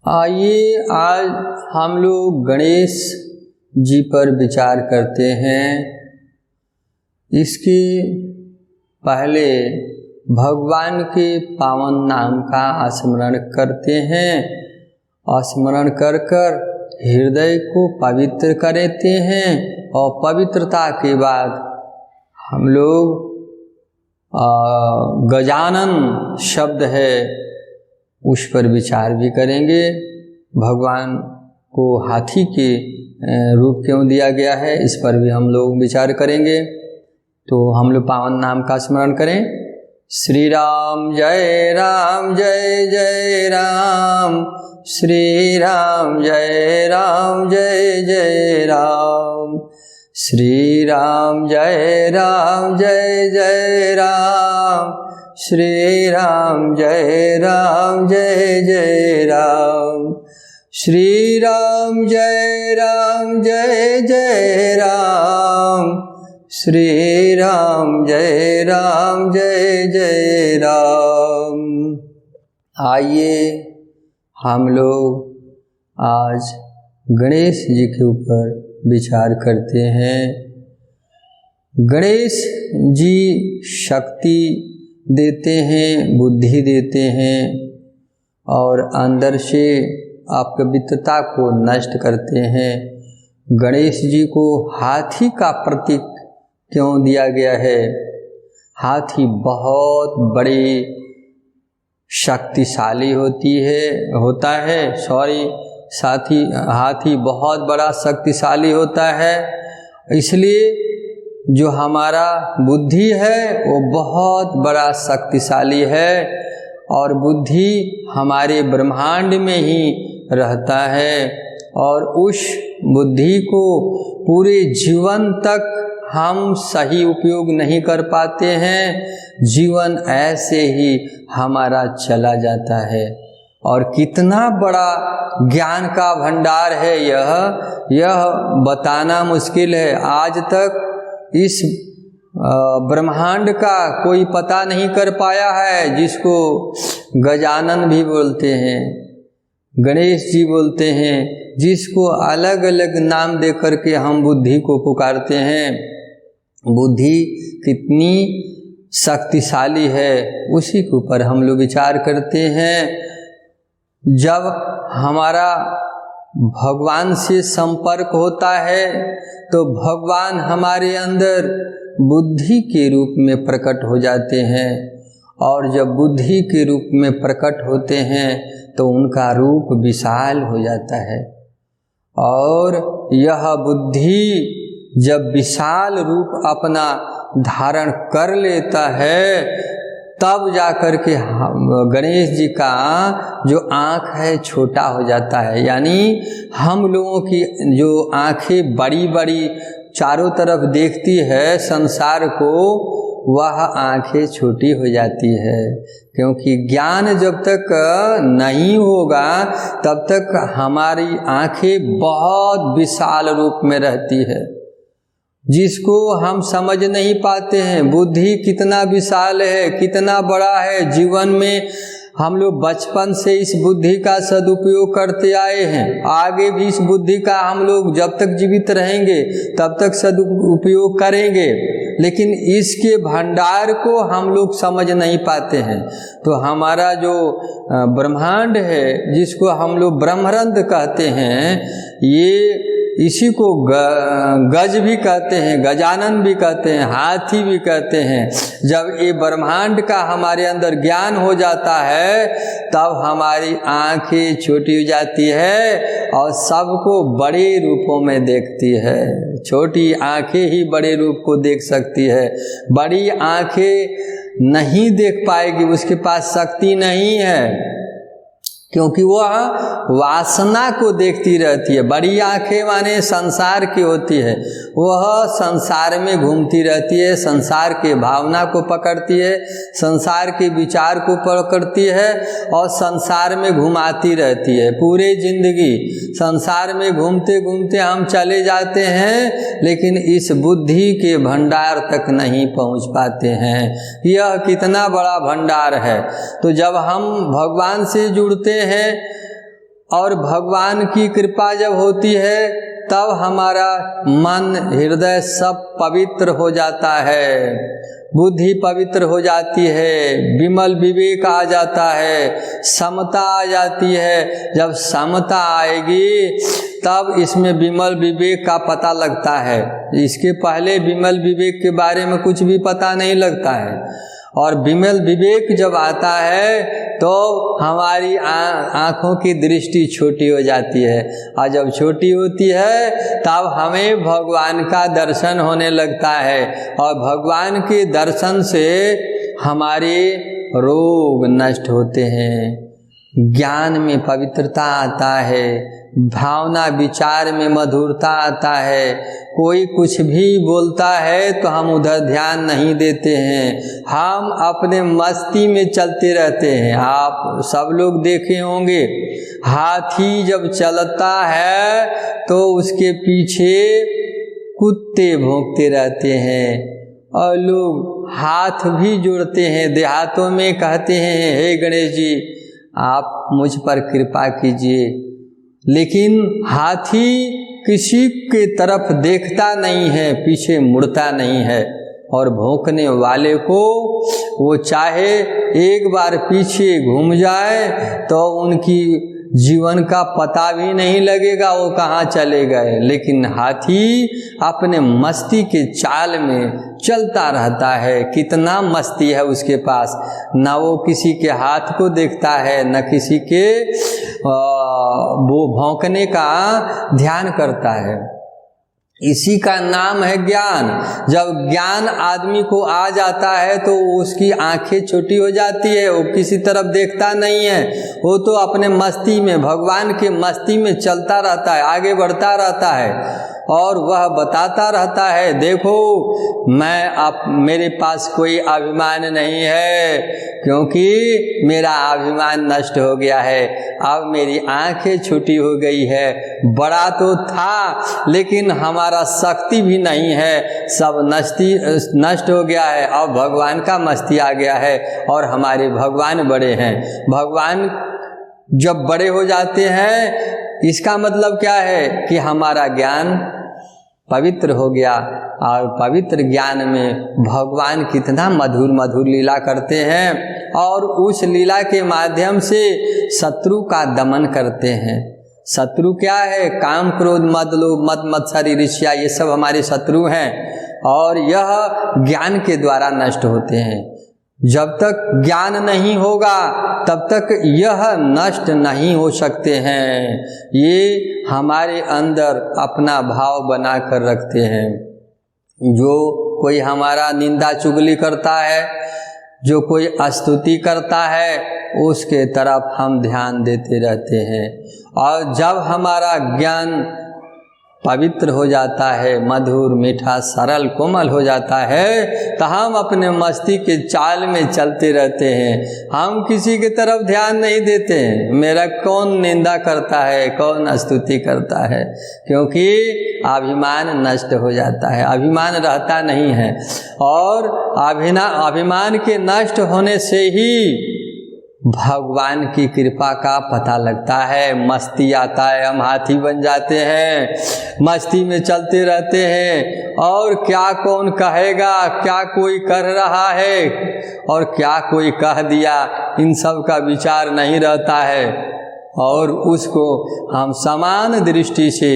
आइए आज हम लोग गणेश जी पर विचार करते हैं। इसके पहले भगवान के पावन नाम का स्मरण करते हैं। स्मरण कर कर हृदय को पवित्र करते हैं और पवित्रता के बाद हम लोग गजानन शब्द है उस पर विचार भी करेंगे। भगवान को हाथी के रूप क्यों दिया गया है इस पर भी हम लोग विचार करेंगे। तो हम लोग पावन नाम का स्मरण करें। श्री राम जय राम जय जय राम, श्री राम जय राम जय जय राम, श्री राम जय राम जय जय राम, श्री राम जय राम जय जय राम, श्री राम जय राम जय जय राम, श्री राम जय राम जय जय राम। आइए हम लोग आज गणेश जी के ऊपर विचार करते हैं। गणेश जी शक्ति देते हैं, बुद्धि देते हैं और अंदर से अपवित्रता को नष्ट करते हैं। गणेश जी को हाथी का प्रतीक क्यों दिया गया है? हाथी बहुत बड़ी शक्तिशाली होता है। हाथी बहुत बड़ा शक्तिशाली होता है। इसलिए जो हमारा बुद्धि है वो बहुत बड़ा शक्तिशाली है और बुद्धि हमारे ब्रह्मांड में ही रहता है और उस बुद्धि को पूरे जीवन तक हम सही उपयोग नहीं कर पाते हैं। जीवन ऐसे ही हमारा चला जाता है और कितना बड़ा ज्ञान का भंडार है यह बताना मुश्किल है। आज तक इस ब्रह्मांड का कोई पता नहीं कर पाया है, जिसको गजानन भी बोलते हैं, गणेश जी बोलते हैं, जिसको अलग अलग नाम दे करके हम बुद्धि को पुकारते हैं। बुद्धि कितनी शक्तिशाली है उसी के ऊपर हम लोग विचार करते हैं। जब हमारा भगवान से संपर्क होता है तो भगवान हमारे अंदर बुद्धि के रूप में प्रकट हो जाते हैं और जब बुद्धि के रूप में प्रकट होते हैं तो उनका रूप विशाल हो जाता है और यह बुद्धि जब विशाल रूप अपना धारण कर लेता है तब जाकर के गणेश जी का जो आँख है छोटा हो जाता है। यानी हम लोगों की जो आँखें बड़ी बड़ी चारों तरफ देखती है संसार को, वह आँखें छोटी हो जाती है, क्योंकि ज्ञान जब तक नहीं होगा तब तक हमारी आँखें बहुत विशाल रूप में रहती है, जिसको हम समझ नहीं पाते हैं। बुद्धि कितना विशाल है, कितना बड़ा है। जीवन में हम लोग बचपन से इस बुद्धि का सदुपयोग करते आए हैं, आगे भी इस बुद्धि का हम लोग जब तक जीवित रहेंगे तब तक सदुपयोग करेंगे, लेकिन इसके भंडार को हम लोग समझ नहीं पाते हैं। तो हमारा जो ब्रह्मांड है, जिसको हम लोग ब्रह्मरंध्र कहते हैं, ये इसी को गज भी कहते हैं, गजानन भी कहते हैं, हाथी भी कहते हैं। जब ये ब्रह्मांड का हमारे अंदर ज्ञान हो जाता है तब हमारी आँखें छोटी हो जाती है और सबको बड़े रूपों में देखती है। छोटी आँखें ही बड़े रूप को देख सकती है, बड़ी आँखें नहीं देख पाएगी, उसके पास शक्ति नहीं है, क्योंकि वह वासना को देखती रहती है। बड़ी आंखें माने संसार की होती है, वह संसार में घूमती रहती है, संसार के भावना को पकड़ती है, संसार के विचार को पकड़ती है और संसार में घुमाती रहती है। पूरे जिंदगी संसार में घूमते घूमते हम चले जाते हैं, लेकिन इस बुद्धि के भंडार तक नहीं पहुंच पाते हैं। यह कितना बड़ा भंडार है। तो जब हम भगवान से जुड़ते हैं और भगवान की कृपा जब होती है तब हमारा मन हृदय सब पवित्र हो जाता है, बुद्धि पवित्र हो जाती है, विमल विवेक आ जाता है, समता आ जाती है। जब समता आएगी तब इसमें विमल विवेक का पता लगता है। इसके पहले विमल विवेक के बारे में कुछ भी पता नहीं लगता है। और विमल विवेक जब आता है तो हमारी आँखों की दृष्टि छोटी हो जाती है, और जब छोटी होती है तब हमें भगवान का दर्शन होने लगता है, और भगवान के दर्शन से हमारे रोग नष्ट होते हैं, ज्ञान में पवित्रता आता है, भावना विचार में मधुरता आता है। कोई कुछ भी बोलता है तो हम उधर ध्यान नहीं देते हैं, हम अपने मस्ती में चलते रहते हैं। आप सब लोग देखे होंगे, हाथी जब चलता है तो उसके पीछे कुत्ते भौंकते रहते हैं, और लोग हाथ भी जोड़ते हैं। देहातों में कहते हैं, हे गणेश जी आप मुझ पर कृपा कीजिए। लेकिन हाथी किसी के तरफ देखता नहीं है, पीछे मुड़ता नहीं है, और भौंकने वाले को वो चाहे एक बार पीछे घूम जाए तो उनकी जीवन का पता भी नहीं लगेगा वो कहाँ चले गए। लेकिन हाथी अपने मस्ती के चाल में चलता रहता है। कितना मस्ती है उसके पास, ना वो किसी के हाथ को देखता है, न किसी के वो भौंकने का ध्यान करता है। इसी का नाम है ज्ञान। जब ज्ञान आदमी को आ जाता है तो उसकी आंखें छोटी हो जाती है, वो किसी तरफ देखता नहीं है, वो तो अपने मस्ती में, भगवान के मस्ती में चलता रहता है, आगे बढ़ता रहता है, और वह बताता रहता है, देखो मेरे पास कोई अभिमान नहीं है, क्योंकि मेरा अभिमान नष्ट हो गया है, अब मेरी आंखें छोटी हो गई है। बड़ा तो था लेकिन हमारा शक्ति भी नहीं है, सब नष्ट हो गया है, अब भगवान का मस्ती आ गया है और हमारे भगवान बड़े हैं। भगवान जब बड़े हो जाते हैं इसका मतलब क्या है कि हमारा ज्ञान पवित्र हो गया, और पवित्र ज्ञान में भगवान कितना मधुर मधुर लीला करते हैं, और उस लीला के माध्यम से शत्रु का दमन करते हैं। शत्रु क्या है? काम क्रोध मद लोभ मद मत्सर ईर्ष्या, ये सब हमारे शत्रु हैं, और यह ज्ञान के द्वारा नष्ट होते हैं। जब तक ज्ञान नहीं होगा तब तक यह नष्ट नहीं हो सकते हैं। ये हमारे अंदर अपना भाव बना कर रखते हैं। जो कोई हमारा निंदा चुगली करता है, जो कोई स्तुति करता है, उसके तरफ हम ध्यान देते रहते हैं, और जब हमारा ज्ञान पवित्र हो जाता है, मधुर मीठा सरल कोमल हो जाता है, तो हम अपने मस्ती के चाल में चलते रहते हैं। हम किसी की तरफ ध्यान नहीं देते हैं, मेरा कौन निंदा करता है, कौन स्तुति करता है, क्योंकि अभिमान नष्ट हो जाता है, अभिमान रहता नहीं है। और अभिमान के नष्ट होने से ही भगवान की कृपा का पता लगता है। मस्ती आता है, हम हाथी बन जाते हैं, मस्ती में चलते रहते हैं, और क्या कौन कहेगा, क्या कोई कर रहा है और क्या कोई कह दिया, इन सब का विचार नहीं रहता है, और उसको हम समान दृष्टि से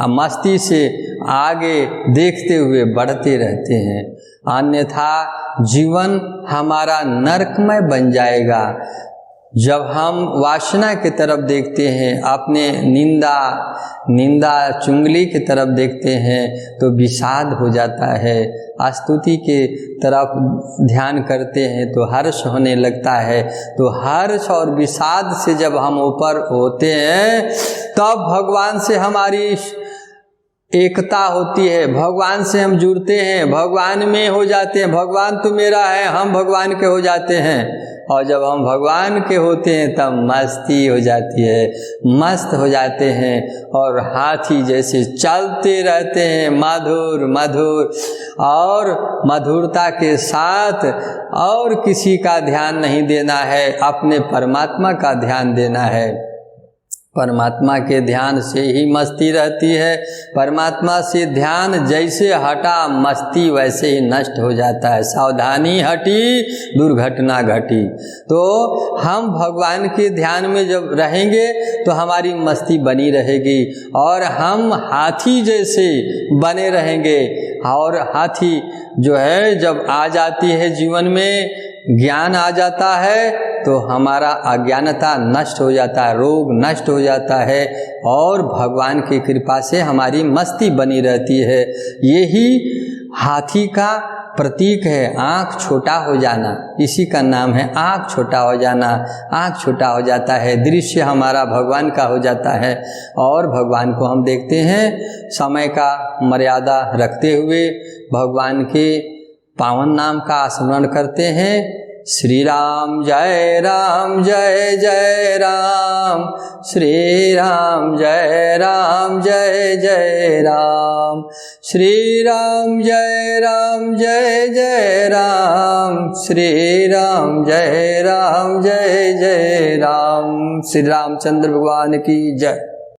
मस्ती से आगे देखते हुए बढ़ते रहते हैं। अन्यथा जीवन हमारा नरकमय बन जाएगा। जब हम वासना की तरफ देखते हैं, अपने निंदा चुंगली की तरफ देखते हैं तो विषाद हो जाता है। स्तुति के तरफ ध्यान करते हैं तो हर्ष होने लगता है। तो हर्ष और विषाद से जब हम ऊपर होते हैं तब भगवान से हमारी एकता होती है, भगवान से हम जुड़ते हैं, भगवान में हो जाते हैं। भगवान तो मेरा है, हम भगवान के हो जाते हैं, और जब हम भगवान के होते हैं तब मस्ती हो जाती है, मस्त हो जाते हैं, और हाथी जैसे चलते रहते हैं, मधुर मधुर और मधुरता के साथ, और किसी का ध्यान नहीं देना है, अपने परमात्मा का ध्यान देना है। परमात्मा के ध्यान से ही मस्ती रहती है। परमात्मा से ध्यान जैसे हटा मस्ती वैसे ही नष्ट हो जाता है। सावधानी हटी दुर्घटना घटी। तो हम भगवान के ध्यान में जब रहेंगे तो हमारी मस्ती बनी रहेगी और हम हाथी जैसे बने रहेंगे। और हाथी जो है जब आ जाती है जीवन में, ज्ञान आ जाता है तो हमारा अज्ञानता नष्ट हो जाता है, रोग नष्ट हो जाता है और भगवान की कृपा से हमारी मस्ती बनी रहती है। यही हाथी का प्रतीक है, आँख छोटा हो जाना, इसी का नाम है आँख छोटा हो जाना। आँख छोटा हो जाता है, दृश्य हमारा भगवान का हो जाता है और भगवान को हम देखते हैं। समय का मर्यादा रखते हुए भगवान के पावन नाम का स्मरण करते हैं। श्री राम जय राम जय जय राम, श्री राम जय राम जय जय राम, श्री राम जय राम जय जय राम, श्री राम जय राम जय जय राम। श्री रामचंद्र भगवान की जय।